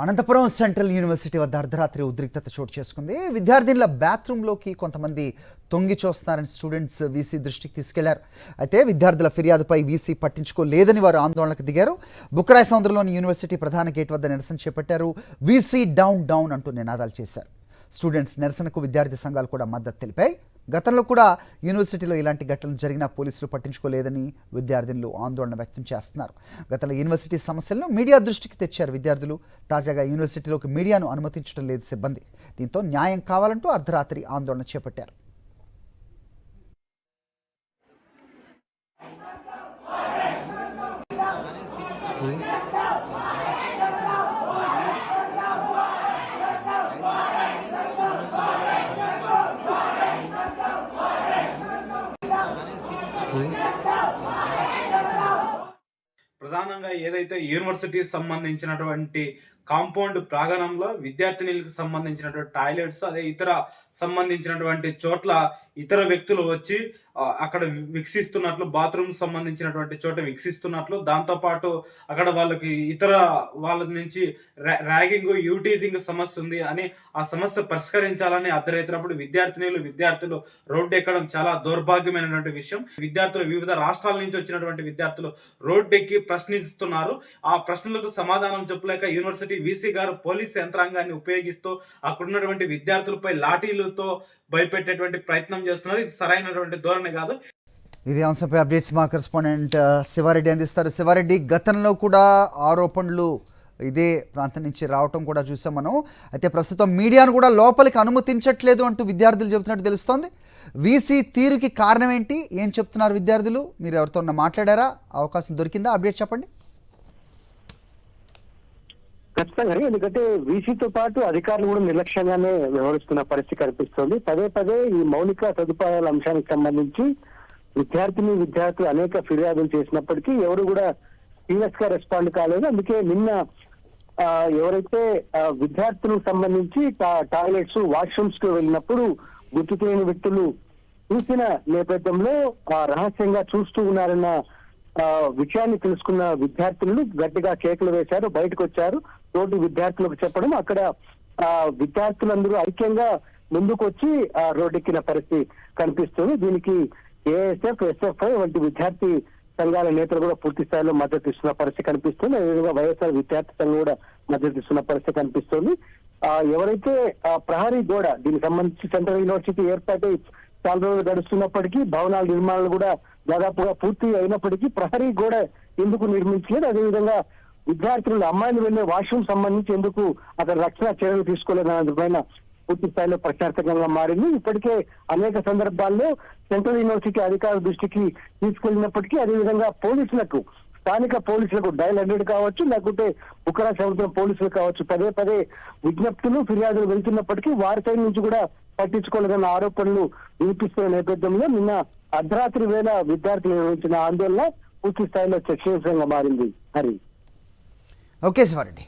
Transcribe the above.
Anantapuram central university వద్ద అర్ధరాత్రి ఉద్రిక్తత చోటు చేసుకుంది. విద్యార్థినుల బాత్రూంలోకి కొంతమంది తొంగి చూస్తున్నారని స్టూడెంట్స్ వీసీ దృష్టికి తీసుకెళ్లారు. అయితే విద్యార్థుల ఫిర్యాదుపై వీసీ పట్టించుకోలేదని వారు ఆందోళనకు దిగారు. బుక్కరాయ సముద్రంలోని యూనివర్సిటీ ప్రధాన గేట్ వద్ద నిరసన చేపట్టారు. వీసీ డౌన్ డౌన్ అంటూ నినాదాలు చేశారు. స్టూడెంట్స్ నిరసనకు విద్యార్థి సంఘాలు కూడా మద్దతు తెలిపాయి. గతంలో కూడా యూనివర్సిటీలో ఇలాంటి ఘటనలు జరిగినా పోలీసులు పట్టించుకోలేదని విద్యార్థినులు ఆందోళన వ్యక్తం చేస్తున్నారు. గతంలో యూనివర్సిటీ సమస్యలను మీడియా దృష్టికి తెచ్చారు విద్యార్థులు. తాజాగా యూనివర్సిటీలోకి మీడియాను అనుమతించడం లేదు సిబ్బంది. దీంతో న్యాయం కావాలంటూ అర్ధరాత్రి ఆందోళన చేపట్టారు. ప్రధానంగా ఏదైతే యూనివర్సిటీ సంబంధించినటువంటి కాంపౌండ్ ప్రాంగణంలో విద్యార్థినులకు సంబంధించినటువంటి టాయిలెట్స్ అదే ఇతర సంబంధించినటువంటి చోట్ల ఇతర వ్యక్తులు వచ్చి అక్కడ విక్షిస్తున్నట్లు, బాత్రూమ్ సంబంధించినటువంటి చోట విక్షిస్తున్నట్లు, దాంతోపాటు అక్కడ వాళ్ళకి ఇతర వాళ్ళ నుంచి ర్యాగింగ్, యూటీజింగ్ సమస్య ఉంది అని ఆ సమస్య పరిష్కరించాలని అర్ధరైతున్నప్పుడు విద్యార్థులు రోడ్డు ఎక్కడం చాలా దౌర్భాగ్యమైనటువంటి విషయం. విద్యార్థులు వివిధ రాష్ట్రాల నుంచి వచ్చినటువంటి విద్యార్థులు రోడ్డు ఎక్కి ప్రశ్నిస్తున్నారు. ఆ ప్రశ్నలకు సమాధానం చెప్పలేక యూనివర్సిటీ వీసీ గారు పోలీస్ యంత్రాంగాన్ని ఉపయోగిస్తూ అక్కడ ఉన్నటువంటి విద్యార్థులపై లాఠీలతో భయపెట్టేటువంటి ప్రయత్నం చేస్తున్నారు. ఇది సరైనటువంటి ధోరణి కాదు. ఇది అంశంపై అప్డేట్స్ మా కరెస్పాండెంట్ శివారెడ్డి అందిస్తారు. శివారెడ్డి, గతంలో కూడా ఆరోపణలు ఇదే ప్రాంతం నుంచి రావటం కూడా చూసాం మనం. అయితే ప్రస్తుతం మీడియాను కూడా లోపలికి అనుమతించట్లేదు అంటూ విద్యార్థులు చెబుతున్నట్టు తెలుస్తోంది. వీసీ తీరుకి కారణం ఏంటి? ఏం చెప్తున్నారు విద్యార్థులు? మీరు ఎవరితో మాట్లాడారా? అవకాశం దొరికిందా? అప్డేట్ చెప్పండి. ఖచ్చితంగా, ఎందుకంటే వీసీతో పాటు అధికారులు కూడా నిర్లక్ష్యంగానే వ్యవహరిస్తున్న పరిస్థితి కనిపిస్తోంది. పదే ఈ మౌలిక సదుపాయాల అంశానికి సంబంధించి విద్యార్థులు అనేక ఫిర్యాదులు చేసినప్పటికీ ఎవరు కూడా సీరియస్ గా రెస్పాండ్ కాలేదు. అందుకే నిన్న ఎవరైతే విద్యార్థులకు సంబంధించి టాయిలెట్స్, వాష్రూమ్స్ కు వెళ్ళినప్పుడు గుర్తు తెలియని వ్యక్తులు చూసిన నేపథ్యంలో రహస్యంగా చూస్తూ ఉన్నారన్న విషయాన్ని తెలుసుకున్న విద్యార్థులు గట్టిగా కేకలు వేశారు, బయటకు వచ్చారు. తోటి విద్యార్థులకు చెప్పడం, అక్కడ విద్యార్థులందరూ ఐక్యంగా ముందుకు వచ్చి రోడ్డెక్కిన పరిస్థితి కనిపిస్తుంది. దీనికి ఏఎస్ఎఫ్, ఎస్ఎఫ్ఐ వంటి విద్యార్థి సంఘాల నేతలు కూడా పూర్తి స్థాయిలో మద్దతు ఇస్తున్న పరిస్థితి కనిపిస్తుంది. అదేవిధంగా వైఎస్ఆర్ విద్యార్థి సంఘం కూడా మద్దతు ఇస్తున్న పరిస్థితి కనిపిస్తుంది. ఎవరైతే ప్రహరీ గోడ, దీనికి సంబంధించి సెంట్రల్ యూనివర్సిటీ ఏర్పాటై చాలా రోజులు గడుస్తున్నప్పటికీ భవనాల నిర్మాణాలు కూడా దాదాపుగా పూర్తి అయినప్పటికీ ప్రహరీ గోడ ఎందుకు నిర్మించలేదు, అదేవిధంగా విద్యార్థులు అమ్మాయిలు వెళ్లే వాష్రూమ్ సంబంధించి ఎందుకు అక్కడ రక్షణ చర్యలు తీసుకోలేదు అన్నదానిపైన పూర్తి స్థాయిలో ప్రశ్నార్థకంగా మారింది. ఇప్పటికే అనేక సందర్భాల్లో సెంట్రల్ యూనివర్సిటీ అధికారుల దృష్టికి తీసుకెళ్లినప్పటికీ, అదేవిధంగా స్థానిక పోలీసులకు డయల్ 100 కావచ్చు, లేకుంటే బుక్కరాయ సముద్రం పోలీసులు కావచ్చు, పదే విజ్ఞప్తులు, ఫిర్యాదులు వెళ్తున్నప్పటికీ వారి సైడ్ నుంచి కూడా పట్టించుకోలేదన్న ఆరోపణలు వినిపిస్తున్న నేపథ్యంలో నిన్న అర్ధరాత్రి వేళ విద్యార్థులు నిర్వహించిన ఆందోళన పూర్తి స్థాయిలో చర్చనీయాంశంగా మారింది. హరి. ఓకే శివారెడ్డి.